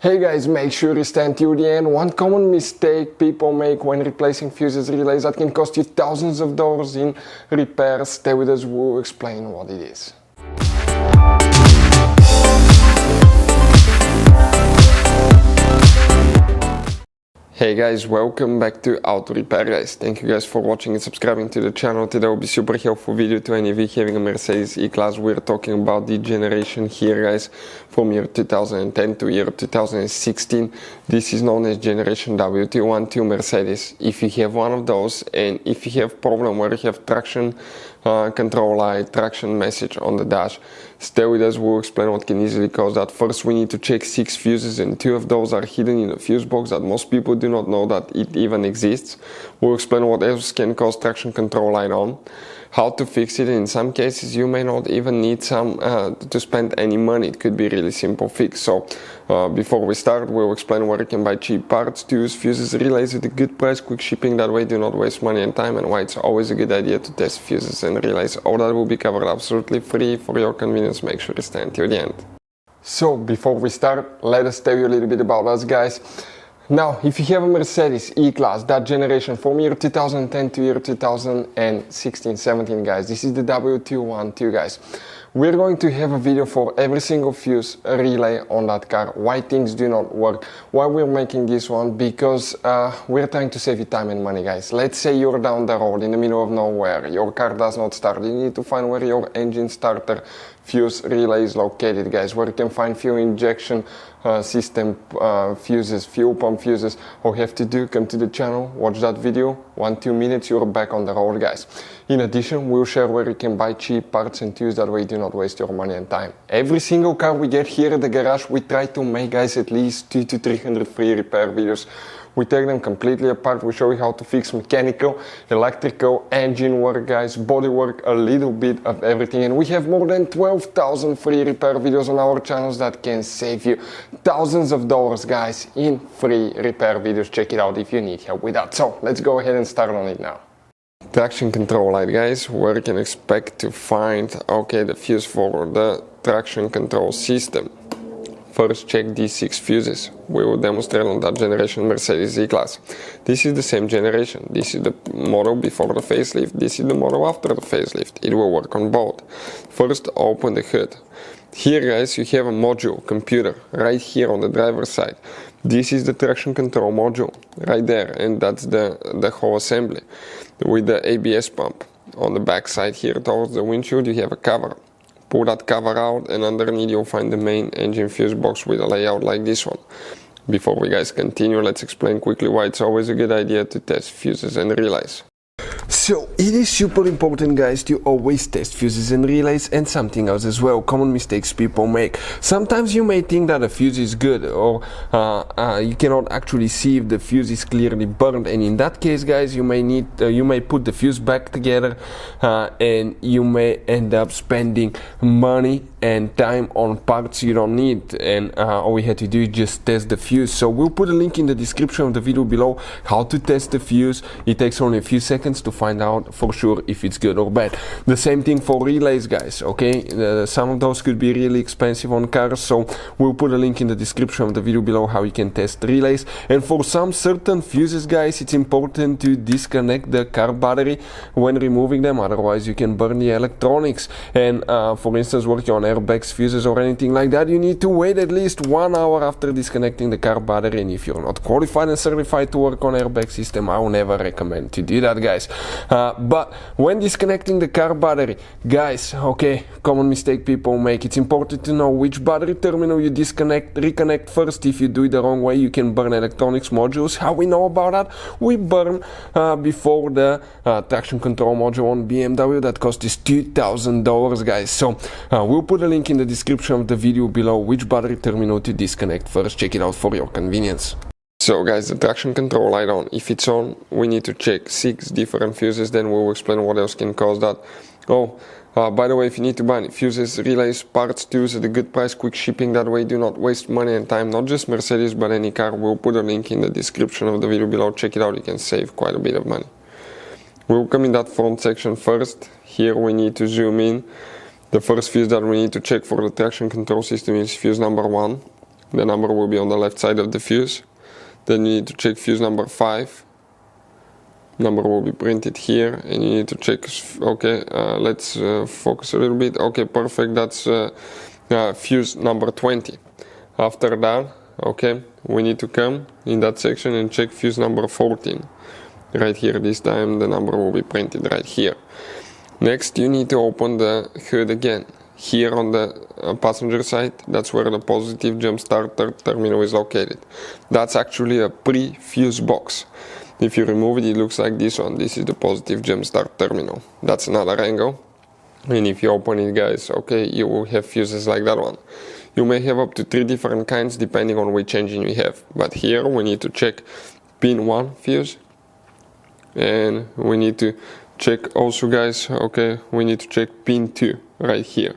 Hey guys, make sure you stand till the end. One common mistake people make when replacing fuses relays that can cost you thousands of dollars in repairs. Stay with us, we'll explain what it is. Hey guys, welcome back to Auto Repair guys. Thank you guys for watching and subscribing to the channel. Today will be super helpful video to any of you having a Mercedes E-Class. We're talking about the generation here guys, from year 2010 to year 2016. This is known as generation W212 Mercedes. If you have one of those and if you have problem where you have traction control light, traction message on the dash, stay with us, we'll explain what can easily cause that. First we need to check 6 fuses and 2 of those are hidden in the fuse box that most people do not know that it even exists. We'll explain what else can cause traction control light on, how to fix it. In some cases you may not even need to spend any money. It could be a really simple fix. So before we start, we'll explain where you can buy cheap parts to use fuses, relays at a good price, quick shipping, that way do not waste money and time, and why it's always a good idea to test fuses and relays. All that will be covered absolutely free for your convenience. Make sure to stay until the end. So before we start, let us tell you a little bit about us guys. Now, if you have a Mercedes E-Class, that generation from year 2010 to year 2016-17 guys, this is the W212 guys. We're going to have a video for every single fuse relay on that car, why things do not work, why we're making this one, because we're trying to save you time and money guys. Let's say you're down the road in the middle of nowhere, your car does not start, you need to find where your engine starter fuse relay is located guys, where you can find fuel injection system fuses, fuel pump fuses. All you have to do, come to the channel, watch that video, 1-2 minutes, you're back on the road guys. In addition, we'll share where you can buy cheap parts and tools, that way you do not waste your money and time. Every single car we get here at the garage, we try to make guys at least 200 to 300 free repair videos. We take them completely apart, we show you how to fix mechanical, electrical, engine work guys, body work, a little bit of everything. And we have more than 12,000 free repair videos on our channels that can save you thousands of dollars guys in free repair videos. Check it out if you need help with that. So let's go ahead and start on it now. Traction control light guys, where you can expect to find the fuse for the traction control system. First check these 6 fuses. We will demonstrate on that generation Mercedes E-Class. This is the same generation. This is the model before the facelift. This is the model after the facelift. It will work on both. First open the hood. Here guys you have a module, computer, right here on the driver's side. This is the traction control module, right there, and that's the whole assembly. With the ABS pump. On the back side here towards the windshield you have a cover. Pull that cover out and underneath you'll find the main engine fuse box with a layout like this one. Before we guys continue, let's explain quickly why it's always a good idea to test fuses and relays. So it is super important guys to always test fuses and relays, and something else as well, common mistakes people make. Sometimes you may think that a fuse is good, or you cannot actually see if the fuse is clearly burned, and in that case guys you may put the fuse back together and you may end up spending money and time on parts you don't need, and all we had to do is just test the fuse. So we'll put a link in the description of the video below how to test the fuse. It takes only a few seconds to find out for sure if it's good or bad. The same thing for relays guys, okay? Some of those could be really expensive on cars, so we'll put a link in the description of the video below how you can test relays. And for some certain fuses guys, it's important to disconnect the car battery when removing them, otherwise you can burn the electronics. And for instance, working on airbags, fuses or anything like that, you need to wait at least 1 hour after disconnecting the car battery, and if you're not qualified and certified to work on airbag system, I will never recommend to do that guys. But when disconnecting the car battery guys, okay, common mistake people make, it's important to know which battery terminal you reconnect first. If you do it the wrong way you can burn electronics modules. How we know about that? We burn before the traction control module on BMW that cost us $2,000 guys. So we'll put a link in the description of the video below which battery terminal to disconnect first. Check it out for your convenience. So guys, the traction control light on, if it's on, we need to check 6 different fuses, then we'll explain what else can cause that. By the way, if you need to buy any fuses, relays, parts, tools at a good price, quick shipping, that way do not waste money and time, not just Mercedes but any car. We'll put a link in the description of the video below, check it out, you can save quite a bit of money. We'll come in that front section first. Here we need to zoom in. The first fuse that we need to check for the traction control system is fuse number 1. the number will be on the left side of the fuse. Then you need to check fuse number 5. Number will be printed here, and you need to check. Okay, let's focus a little bit. Okay, perfect. That's fuse number 20. After that, okay, we need to come in that section and check fuse number 14. Right here, this time the number will be printed right here. Next, you need to open the hood again. Here on the passenger side, that's where the positive jump starter terminal is located. That's actually a pre-fuse box. If you remove it, it looks like this one. This is the positive jump start terminal. That's another angle. And if you open it, guys, okay, you will have fuses like that one. You may have up to 3 different kinds depending on which engine you have. But here we need to check pin 1 fuse. And we need to check also, guys, okay, we need to check pin 2 right here.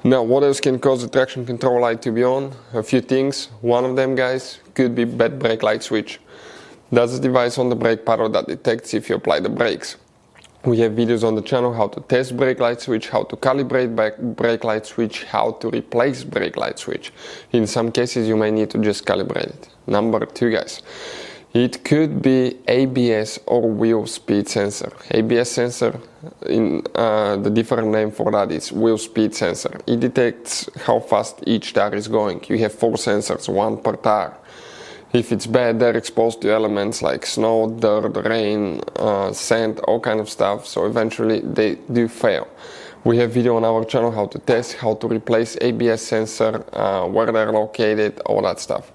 Now, what else can cause the traction control light to be on? A few things. One of them, guys, could be bad brake light switch. That's a device on the brake paddle that detects if you apply the brakes. We have videos on the channel how to test brake light switch, how to calibrate brake light switch, how to replace brake light switch. In some cases you may need to just calibrate it. Number 2, guys. It could be ABS or wheel speed sensor. ABS sensor, in the different name for that is wheel speed sensor. It detects how fast each tire is going. You have 4 sensors, 1 per tire. If it's bad, they're exposed to elements like snow, dirt, rain, sand, all kind of stuff, so eventually they do fail. We have video on our channel how to test, how to replace ABS sensor, where they're located, all that stuff.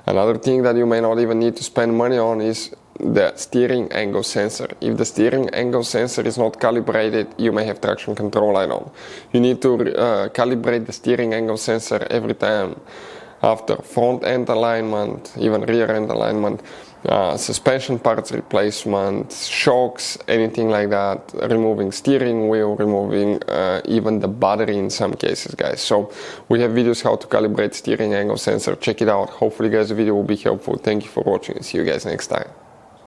Another thing that you may not even need to spend money on is the steering angle sensor. If the steering angle sensor is not calibrated, you may have traction control light on. You need to calibrate the steering angle sensor every time. After front end alignment, even rear end alignment, suspension parts replacement, shocks, anything like that, removing steering wheel, removing even the battery in some cases, guys. So we have videos how to calibrate steering angle sensor. Check it out. Hopefully, guys, the video will be helpful. Thank you for watching and see you guys next time.